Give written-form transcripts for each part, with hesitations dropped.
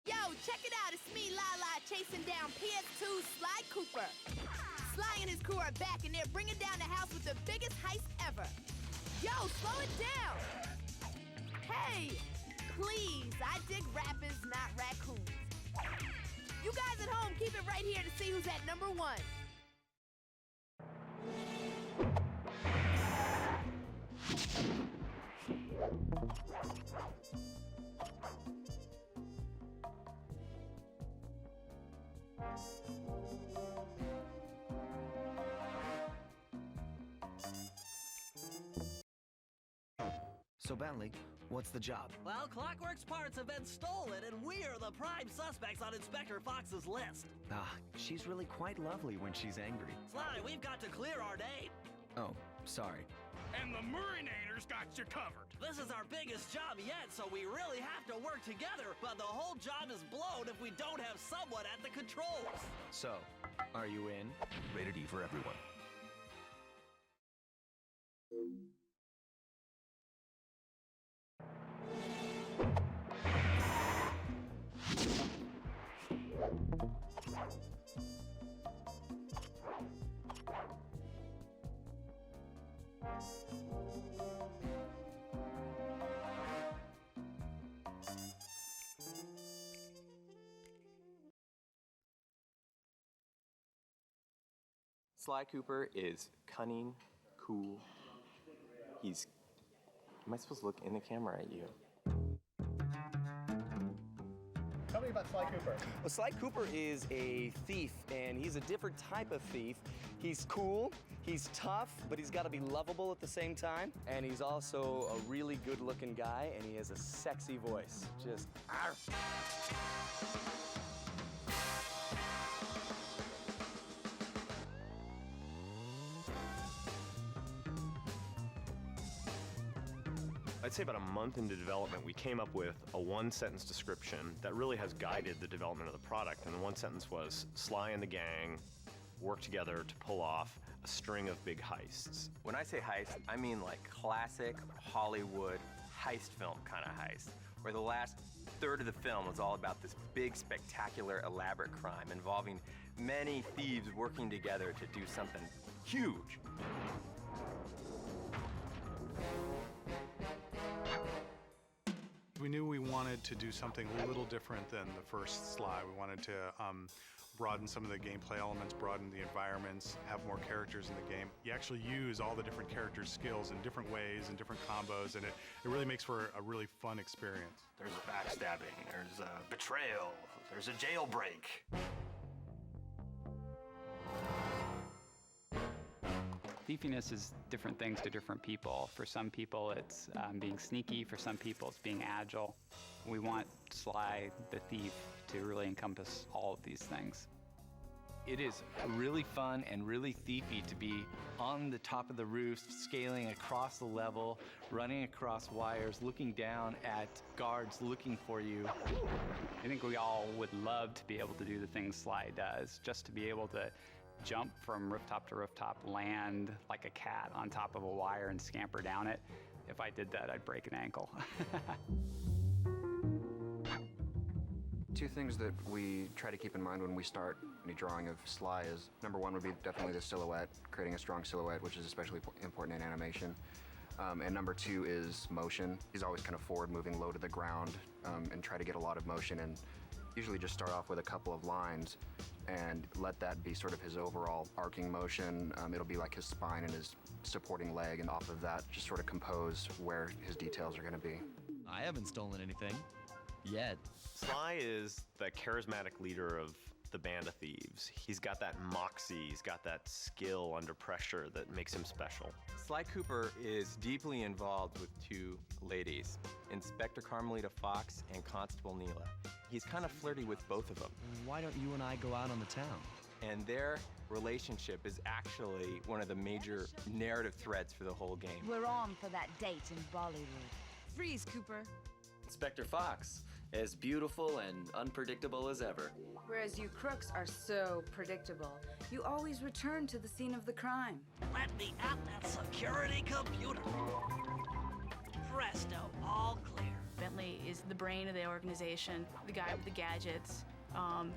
Yo, check it out. It's me, Lala, chasing down PS2 Sly Cooper. Sly and his crew are back, and they're bringing down the house with the biggest heist ever. Yo, slow it down. Hey, please, I dig rappers, not raccoons. You guys at home, keep it right here to see who's at number one. So Bentley, what's the job? Well, Clockwork's parts have been stolen, and we are the prime suspects on Inspector Fox's list. Ah, she's really quite lovely when she's angry. Sly, we've got to clear our name. Oh, sorry. And the Murinators got you covered. This is our biggest job yet, so we really have to work together, but the whole job is blown if we don't have someone at the controls. So, are you in? Rated E for everyone. Sly Cooper is cunning, cool. He's... Am I supposed to look in the camera at you? Tell me about Sly Cooper. Well, Sly Cooper is a thief, and he's a different type of thief. He's cool, he's tough, but he's got to be lovable at the same time. And he's also a really good-looking guy, and he has a sexy voice. Just, arf. I'd say about a month into development, we came up with a one-sentence description that really has guided the development of the product. And the one sentence was, Sly and the gang work together to pull off a string of big heists. When I say heist, I mean like classic Hollywood heist film kind of heist, where the last third of the film was all about this big, spectacular, elaborate crime involving many thieves working together to do something huge. We knew we wanted to do something a little different than the first Sly. We wanted to broaden some of the gameplay elements, broaden the environments, have more characters in the game. You actually use all the different characters' skills in different ways and different combos, and it really makes for a really fun experience. There's a backstabbing, there's a betrayal, there's a jailbreak. Thiefiness is different things to different people. For some people, it's being sneaky. For some people, it's being agile. We want Sly the Thief to really encompass all of these things. It is really fun and really thiefy to be on the top of the roof, scaling across the level, running across wires, looking down at guards looking for you. I think we all would love to be able to do the things Sly does, just to be able to jump from rooftop to rooftop, land like a cat on top of a wire and scamper down it. If I did that, I'd break an ankle. Two things that we try to keep in mind when we start any drawing of Sly is, number one would be definitely the silhouette, creating a strong silhouette, which is especially important in animation. And number two is motion. He's always kind of forward moving, low to the ground, and try to get a lot of motion, and usually just start off with a couple of lines and let that be sort of his overall arcing motion. It'll be like his spine and his supporting leg, and off of that, just sort of compose where his details are gonna be. I haven't stolen anything, yet. Sly is the charismatic leader of the band of thieves. He's got that moxie, he's got that skill under pressure that makes him special. Sly Cooper is deeply involved with two ladies, Inspector Carmelita Fox and Constable Neela. He's kind of flirty with both of them. Why don't you and I go out on the town? And their relationship is actually one of the major narrative threads for the whole game. We're on for that date in Bollywood. Freeze, Cooper. Inspector Fox, as beautiful and unpredictable as ever. Whereas you crooks are so predictable. You always return to the scene of the crime. Let me at that security computer. Presto, all clear. Bentley is the brain of the organization, the guy with the gadgets.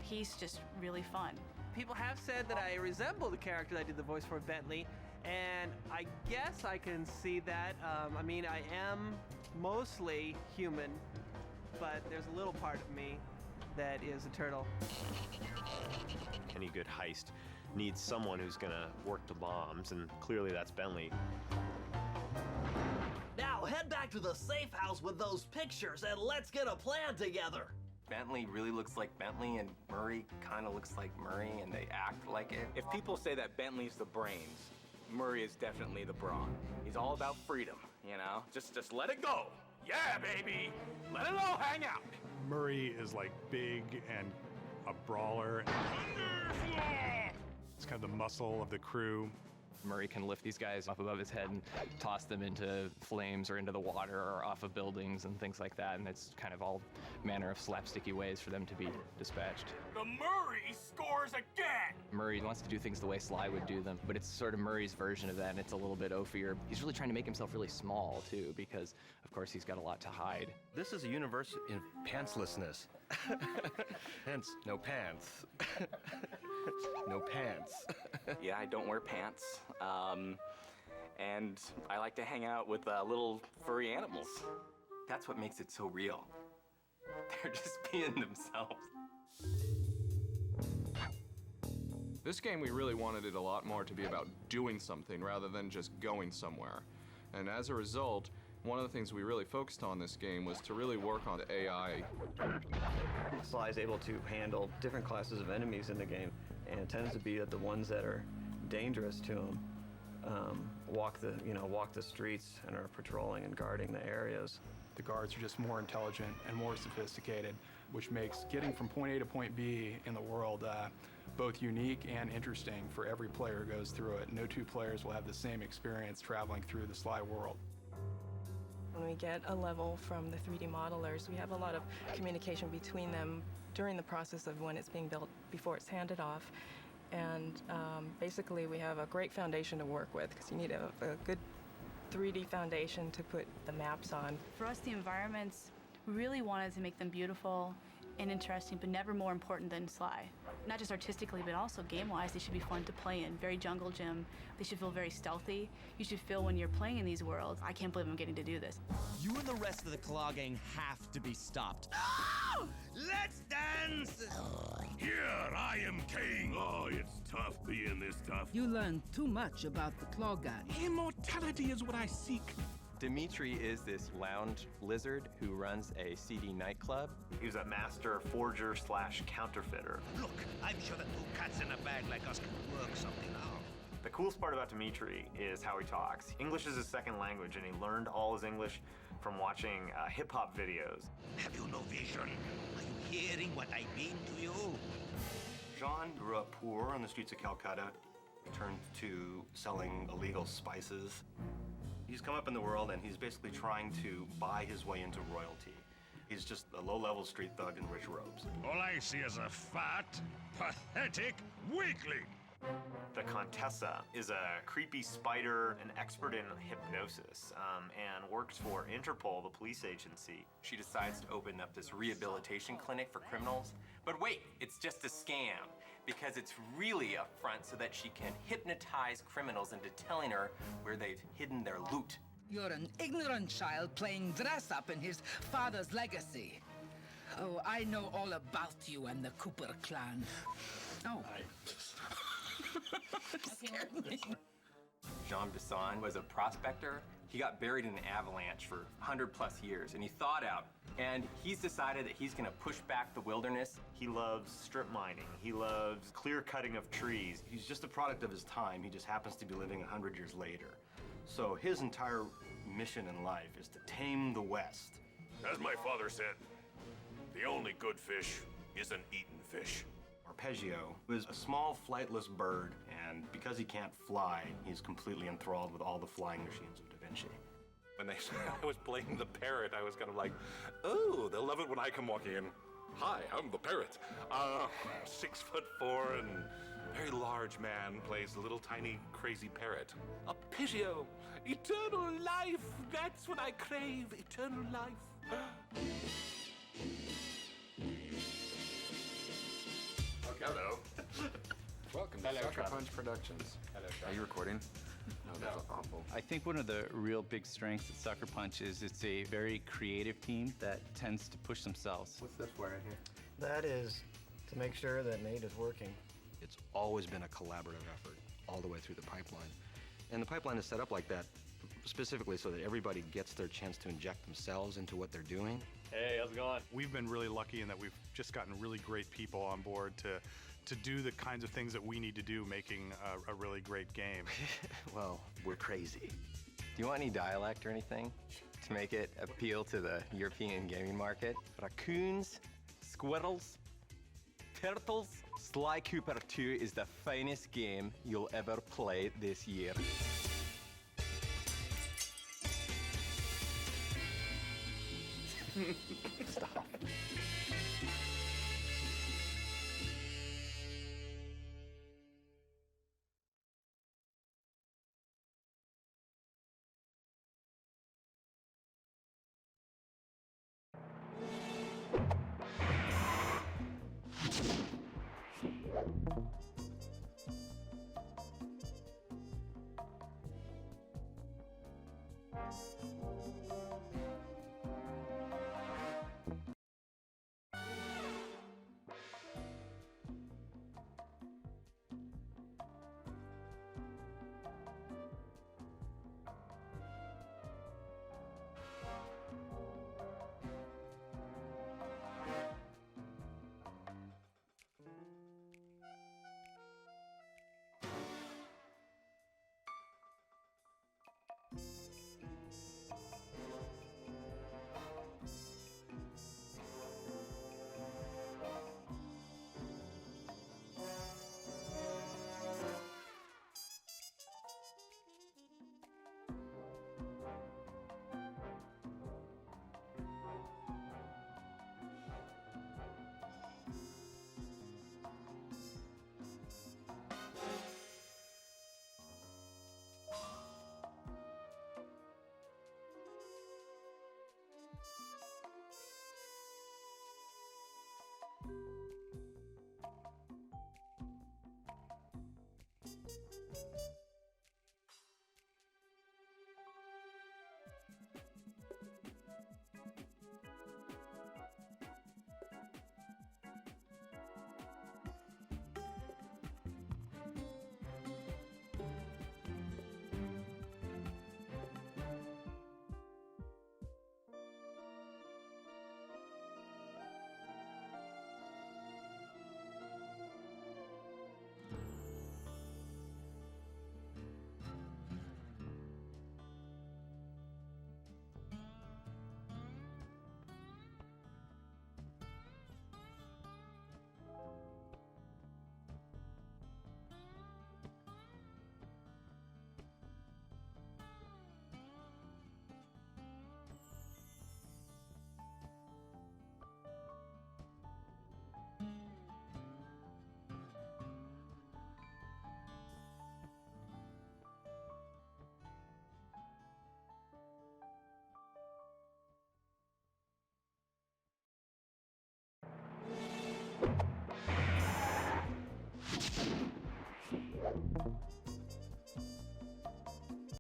He's just really fun. People have said that I resemble the character I did the voice for, Bentley, and I guess I can see that. I mean, I am mostly human, but there's a little part of me that is a turtle. Any good heist needs someone who's gonna work the bombs, and clearly that's Bentley. Now head back to the safe house with those pictures and let's get a plan together. Bentley really looks like Bentley, and Murray kind of looks like Murray, and they act like it. If people say that Bentley's the brains, Murray is definitely the brawn. He's all about freedom, you know? Just let it go. Yeah, baby. Let it all hang out. Murray is like big and a brawler. It's kind of the muscle of the crew. Murray can lift these guys up above his head and toss them into flames or into the water or off of buildings and things like that, and it's kind of all manner of slapsticky ways for them to be dispatched. The Murray scores again! Murray wants to do things the way Sly would do them, but it's sort of Murray's version of that, and it's a little bit oafier. He's really trying to make himself really small, too, because, of course, he's got a lot to hide. This is a universe in pantslessness. Hence, no pants. No pants. Yeah, I don't wear pants. And I like to hang out with little furry animals. That's what makes it so real. They're just being themselves. This game, we really wanted it a lot more to be about doing something rather than just going somewhere. And as a result, one of the things we really focused on this game was to really work on the AI. Sly is able to handle different classes of enemies in the game, and it tends to be that the ones that are dangerous to him walk the streets and are patrolling and guarding the areas. The guards are just more intelligent and more sophisticated, which makes getting from point A to point B in the world both unique and interesting for every player who goes through it. No two players will have the same experience traveling through the Sly world. When we get a level from the 3D modelers, we have a lot of communication between them during the process of when it's being built before it's handed off. And basically, we have a great foundation to work with because you need a good 3D foundation to put the maps on. For us, the environments, we really wanted to make them beautiful and interesting, but never more important than Sly. Not just artistically, but also game-wise, they should be fun to play in. Very jungle gym. They should feel very stealthy. You should feel when you're playing in these worlds, I can't believe I'm getting to do this. You and the rest of the Claw gang have to be stopped. No! Let's dance! Here, I am king. Oh, it's tough being this tough. You learn too much about the Claw gang. Immortality is what I seek. Dimitri is this lounge lizard who runs a seedy nightclub. He's a master forger / counterfeiter. Look, I'm sure that two cats in a bag like us can work something out. The coolest part about Dimitri is how he talks. English is his second language, and he learned all his English from watching hip-hop videos. Have you no vision? Are you hearing what I mean to you? Jean grew up poor on the streets of Calcutta, turned to selling illegal spices. He's come up in the world, and he's basically trying to buy his way into royalty. He's just a low-level street thug in rich robes. All I see is a fat, pathetic weakling. The Contessa is a creepy spider, an expert in hypnosis, and works for Interpol, the police agency. She decides to open up this rehabilitation clinic for criminals. But wait, it's just a scam, because it's really a front so that she can hypnotize criminals into telling her where they've hidden their loot. You're an ignorant child playing dress-up in his father's legacy. Oh, I know all about you and the Cooper clan. Oh. Scared me. Jean Bisson was a prospector. He got buried in an avalanche for 100+ years, and he thawed out. And he's decided that he's gonna push back the wilderness. He loves strip mining. He loves clear cutting of trees. He's just a product of his time. He just happens to be living 100 years later. So his entire mission in life is to tame the West. As my father said, the only good fish is an eaten fish. Arpeggio is a small flightless bird, and because he can't fly, he's completely enthralled with all the flying machines of Da Vinci. When they said I was playing the parrot, I was kind of like, oh, they'll love it when I come walking in. Hi, I'm the parrot. 6'4" and very large man plays a little tiny crazy parrot. A Pidgeot. Eternal life. That's what I crave. Eternal life. Hello. Welcome to Sucker Punch Productions. Hello, Are you recording? No, that's awful. I think one of the real big strengths at Sucker Punch is it's a very creative team that tends to push themselves. What's this for right here? That is to make sure that Nate is working. It's always been a collaborative effort all the way through the pipeline. And the pipeline is set up like that specifically so that everybody gets their chance to inject themselves into what they're doing. Hey, how's it going? We've been really lucky in that we've just gotten really great people on board to do the kinds of things that we need to do, making a really great game. Well, we're crazy. Do you want any dialect or anything to make it appeal to the European gaming market? Raccoons, squirrels, turtles. Sly Cooper 2 is the finest game you'll ever play this year. Stop.